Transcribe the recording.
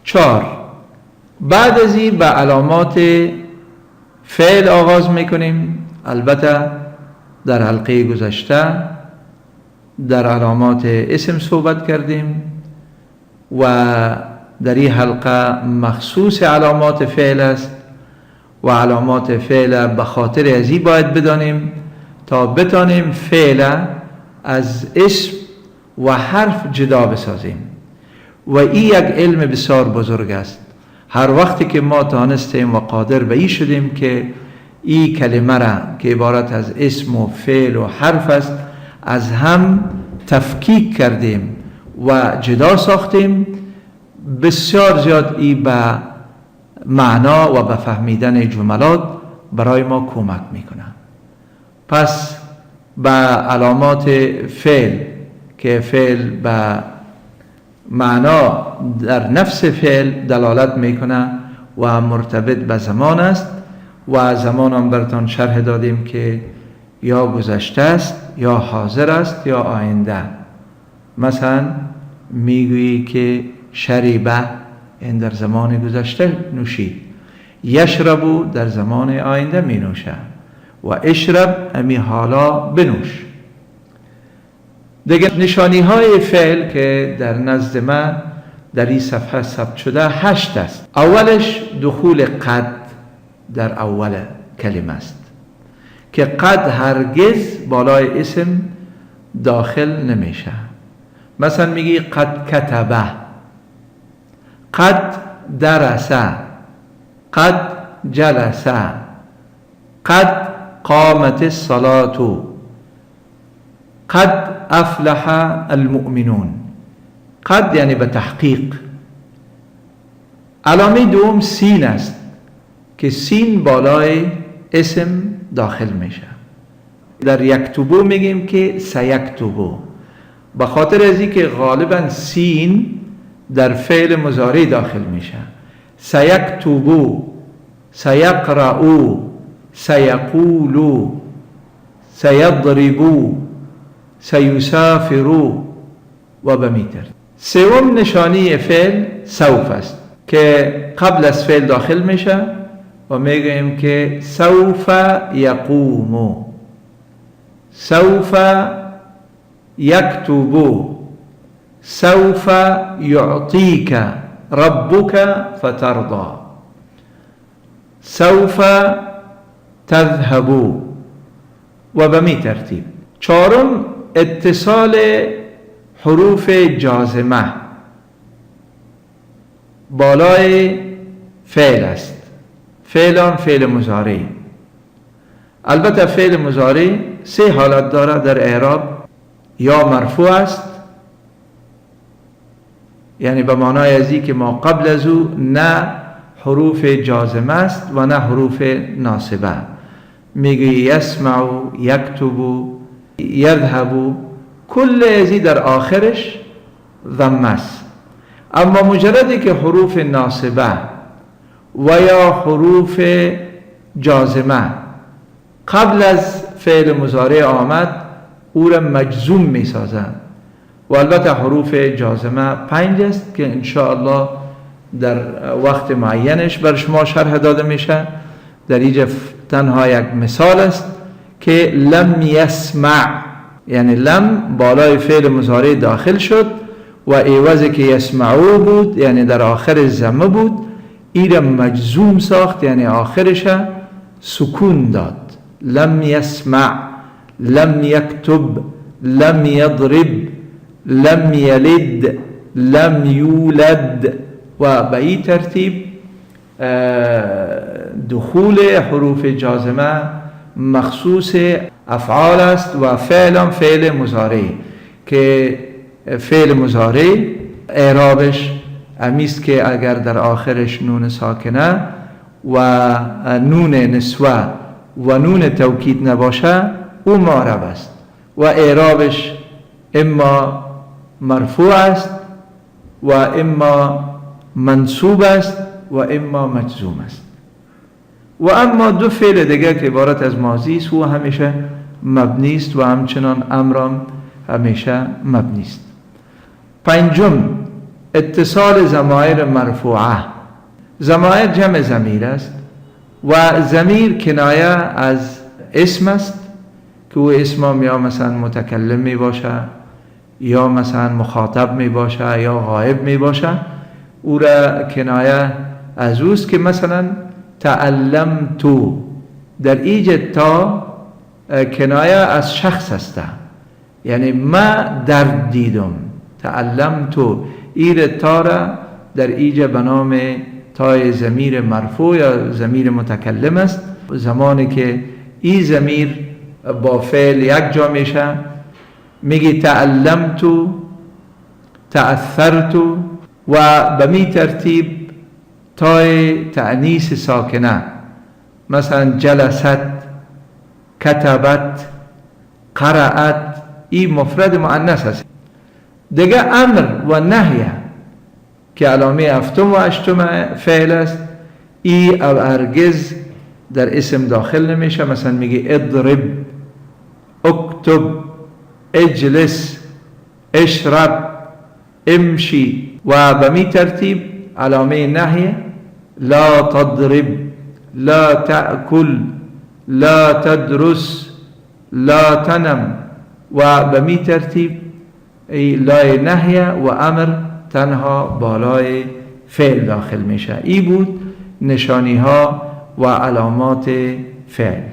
4. بعد از این به علامات فعل آغاز میکنیم. البته در حلقه گذشته در علامات اسم صحبت کردیم و در این حلقه مخصوص علامات فعل است و علامات فعل به خاطر ازی باید بدانیم تا بتانیم فعل از اسم و حرف جدا بسازیم و این یک علم بسیار بزرگ است. هر وقتی که ما تانستیم و قادر به این شدیم که این کلمه را که عبارت از اسم و فعل و حرف است از هم تفکیک کردیم و جدا ساختیم، بسیار زیاد این به معنا و به فهمیدن جملات برای ما کمک میکنه. پس به علامات فعل که فعل به معنا در نفس فعل دلالت میکنه و مرتبط به زمان است و زمان هم براتون شرح دادیم که یا گذشته است یا حاضر است یا آینده. مثلا میگویی که شریبه این در زمان گذشته نوشید، یشربو در زمان آینده می نوشه و اشرب امی حالا بنوش. دیگر نشانی های فعل که در نزد من در این صفحه ثبت شده 8 است. اولش دخول قد در اول کلمه است که قد هرگز بالای اسم داخل نمیشه. مثلا میگی قد کتبه، قد درسه، قد جلسه، قد قامت الصلاة، قد افلح المؤمنون. قد یعنی به تحقیق. علامه دوم سین است که سین بالای اسم داخل میشه. در یکتبو میگیم که سیکتبو، به خاطر از اینکه غالبا سین در فعل مضارع داخل میشه. سیکتبو، سیقرأو، سیقولو، سیضربو، سیسافرو و بمیتر. سوم نشانی فعل سوف است که قبل از فعل داخل میشه و میگیم که سوف یقومو، سوف یکتبو، سوف یعطیک ربک فترضى، سوف تذهبو و بمی ترتیب. چهارم اتصال حروف جازمه بالای فعل است. فعلان فعل مضارع. البته فعل مضارع 3 حالت داره در اعراب. یا مرفوع است، یعنی به معنای ازی که ما قبل از او نه حروف جازمه است و نه حروف ناصبه. میگه یسمع، یکتب، یذهب، کل ازی در آخرش ضمه است. اما مجردی که حروف ناصبه و یا حروف جازمه قبل از فعل مضارع آمد او را مجزوم می سازند. و البته حروف جازمه 5 است که انشاءالله در وقت معینش بر شما شرح داده میشه. در اینجا تنها یک مثال است که لم یسمع، یعنی لم بالای فعل مضارع داخل شد و عوض که یسمعو بود یعنی در آخر ضمه بود، این را مجزوم ساخت یعنی آخرش سکون داد. لم یسمع، لم یکتب، لم یضرب، لم یلد، لم یولد و به این ترتیب دخول حروف جازمه مخصوص افعال است و فعلا فعل مضارع که فعل مضارع اعرابش امیست که اگر در آخرش نون ساکنه و نون نسوه و نون توکید نباشه او معرب است و اعرابش اما مرفوع است و اما منصوب است و اما مجزوم است. و اما 2 فعل دیگر که عبارت از ماضی است و همیشه مبنی است و همچنان امران همیشه مبنی است. 5 اتصال ضمایر مرفوعه. ضمایر جمع ضمیر است و ضمیر کنایه از اسم است که او اسم یا مثلا متکلم می باشه یا مثلا مخاطب می باشه یا غائب می باشه. او را کنایه از اوست که مثلا تعلمت، در ایجاد تا کنایه از شخص است، یعنی ما درد دیدم. تعلمت ایر تا را در ایجا به نام تای ضمیر مرفوع یا ضمیر متکلم است. زمانی که این ضمیر با فعل یک جا میشه میگی تعلمت، تأثرت، و به می ترتیب تای تأنیث ساکنه مثلا جلست، کتبت، قرأت، این مفرد مؤنث است. دیگه امر و نهی که علامه هفتم و هشتم فعل است، ای او هرگز در اسم داخل نمیشه. مثلا میگی اضرب، اکتب، اجلس، اشرب، امشی. و به می ترتیب علامه نهی لا تضرب، لا تأکل، لا تدرس، لا تنم. و به می ترتیب لای نهی و امر تنها بالای فعل داخل میشه. ای بود نشانی ها و علامات فعل.